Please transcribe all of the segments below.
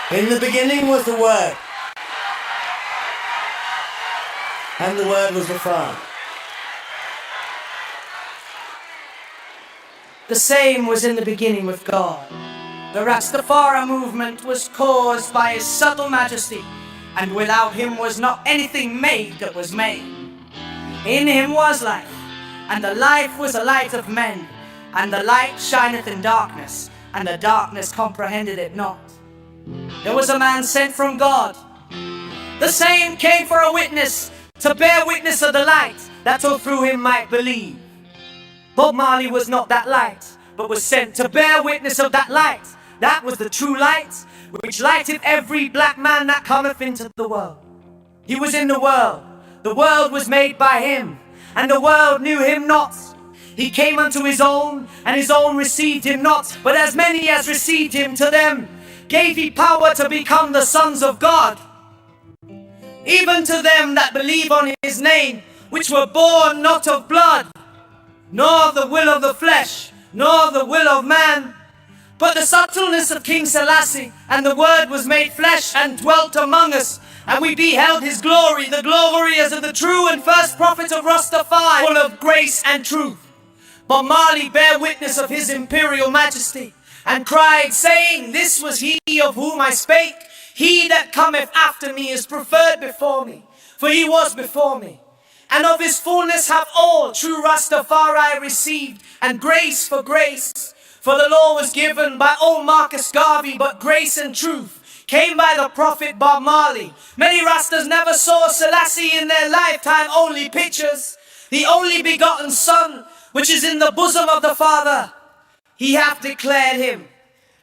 In the beginning was the Word, and the Word was the Father. The same was in the beginning with God. The Rastafari movement was caused by His subtle majesty, and without Him was not anything made that was made. In Him was life, and the life was the light of men, and the light shineth in darkness, and the darkness comprehended it not. There was a man sent from God. The same came for a witness, to bear witness of the light, that all through him might believe. Bob Marley was not that light, but was sent to bear witness of that light. That was the true light, which lighteth every black man that cometh into the world. He was in the world was made by him, and the world knew him not. He came unto his own, and his own received him not. But as many as received him, to them gave he power to become the sons of God, even to them that believe on his name, which were born not of blood, nor of the will of the flesh, nor of the will of man, but the subtleness of King Selassie. And the Word was made flesh and dwelt among us, and we beheld his glory, the glory as of the true and first prophet of Rastafari, full of grace and truth. But Marley bare witness of his imperial majesty, and cried, saying, This was he of whom I spake. He that cometh after me is preferred before me, for he was before me. And of his fullness have all true Rastafari received, and grace for grace. For the law was given by old Marcus Garvey, but grace and truth came by the prophet Bob Marley. Many Rastas never saw Selassie in their lifetime, only pictures. The only begotten Son, which is in the bosom of the Father, he hath declared him.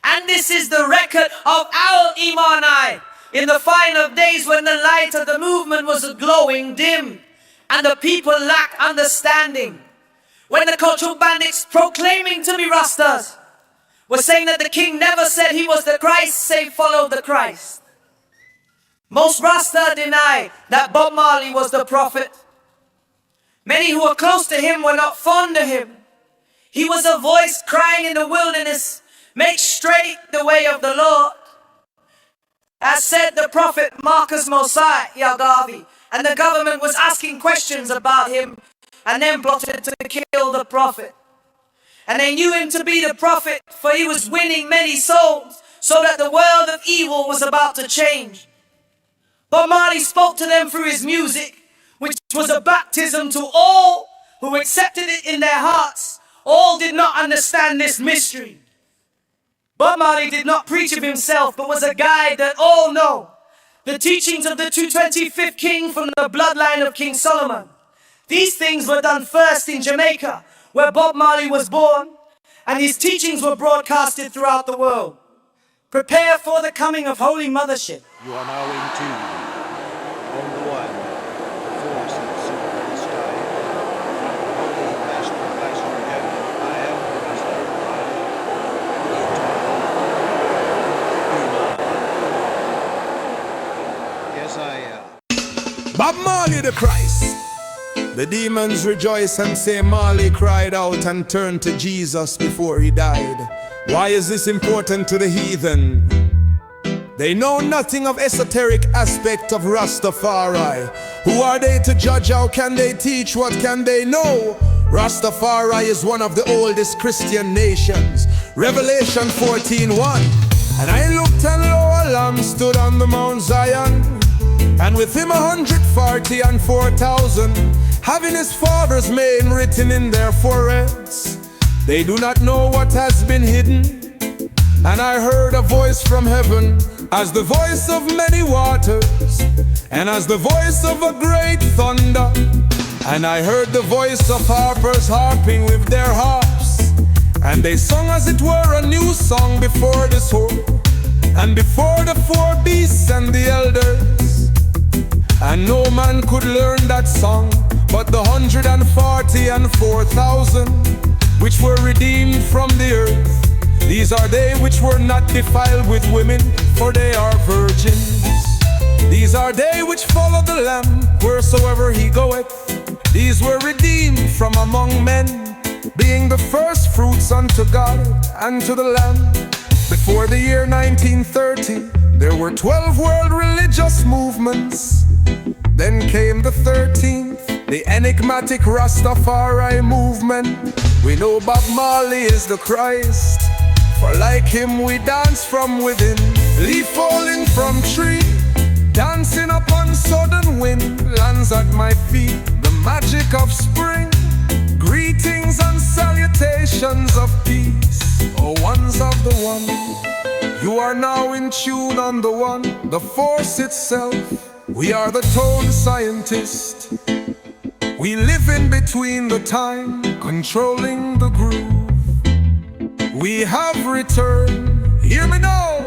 And this is the record of our Iman in the final days, when the light of the movement was glowing dim, and the people lacked understanding. When the cultural bandits proclaiming to be Rastas were saying that the king never said he was the Christ, say follow the Christ. Most Rasta denied that Bob Marley was the prophet. Many who were close to him were not fond of him. He was a voice crying in the wilderness, make straight the way of the Lord. As said the prophet Marcus Mosiah Garvey, and the government was asking questions about him, and then plotted to kill the prophet. And they knew him to be the prophet, for he was winning many souls, so that the world of evil was about to change. But Marley spoke to them through his music, which was a baptism to all who accepted it in their hearts. All did not understand this mystery. Bob Marley did not preach of himself, but was a guide that all know. The teachings of the 225th king from the bloodline of King Solomon. These things were done first in Jamaica, where Bob Marley was born, and his teachings were broadcasted throughout the world. Prepare for the coming of Holy Mothership. You are now in tune. On the one, the force of the super sky. Holy Master, place your heaven. I am the Rastafari. Iman. Yes, I am. Bob Marley the Christ. The demons rejoice and say Marley cried out and turned to Jesus before he died. Why is this important to the heathen? They know nothing of esoteric aspect of Rastafari. Who are they to judge? How can they teach? What can they know? Rastafari is one of the oldest Christian nations. Revelation 14:1. And I looked, and lo, a lamb stood on the Mount Zion, and with him 140 and 4,000, having his father's name written in their foreheads. They do not know what has been hidden. And I heard a voice from heaven, as the voice of many waters, and as the voice of a great thunder. And I heard the voice of harpers harping with their harps, and they sung as it were a new song before the throne, and before the four beasts and the elders. And no man could learn that song but the 140 and 4,000, which were redeemed from the earth. These are they which were not defiled with women, for they are virgins. These are they which follow the Lamb wheresoever he goeth. These were redeemed from among men, being the first fruits unto God and to the Lamb. Before the year 1930, There were 12 world religious movements. Then came the 13th, the enigmatic Rastafari movement. We know Bob Marley is the Christ, for like him we dance from within. Leaf falling from tree, dancing upon southern wind, lands at my feet, the magic of spring. Greetings and salutations of peace, oh ones of the one. You are now in tune on the one, the force itself. We are the tone scientist. We live in between the time, controlling the groove. We have returned, hear me now.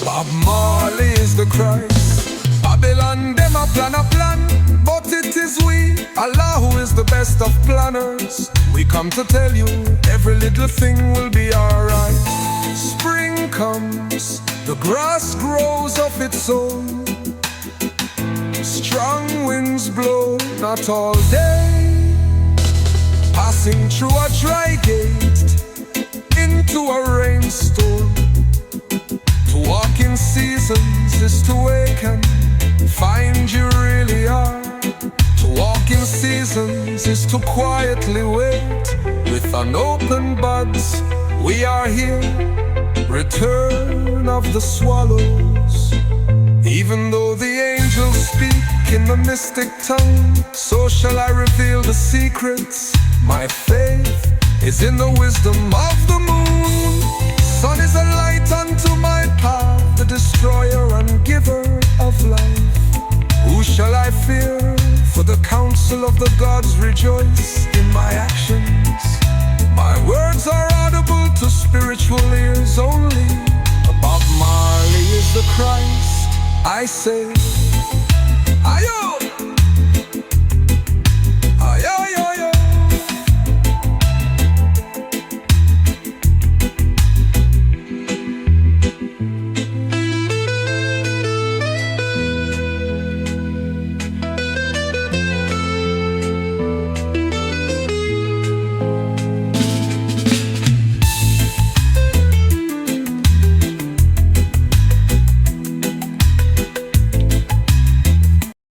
Bob Marley is the Christ. Babylon, them a plan, but it is we, Allah, who is the best of planners. We come to tell you, every little thing will be alright. Spring comes, the grass grows of its own. Strong winds blow, not all day. Passing through a dry gate, into a rainstorm. To walk in seasons is to awaken, find you really are. To walk in seasons is to quietly wait. With an open buds, we are here. Return of the swallows. Even though the angels speak in the mystic tongue, so shall I reveal the secrets. My faith is in the wisdom of the moon. Sun is a light unto my path, the destroyer and giver of life. Who shall I fear? For the counsel of the gods rejoice in my actions. My words are audible to spiritual ears only. Bob Marley is the Christ, I say. Ayo!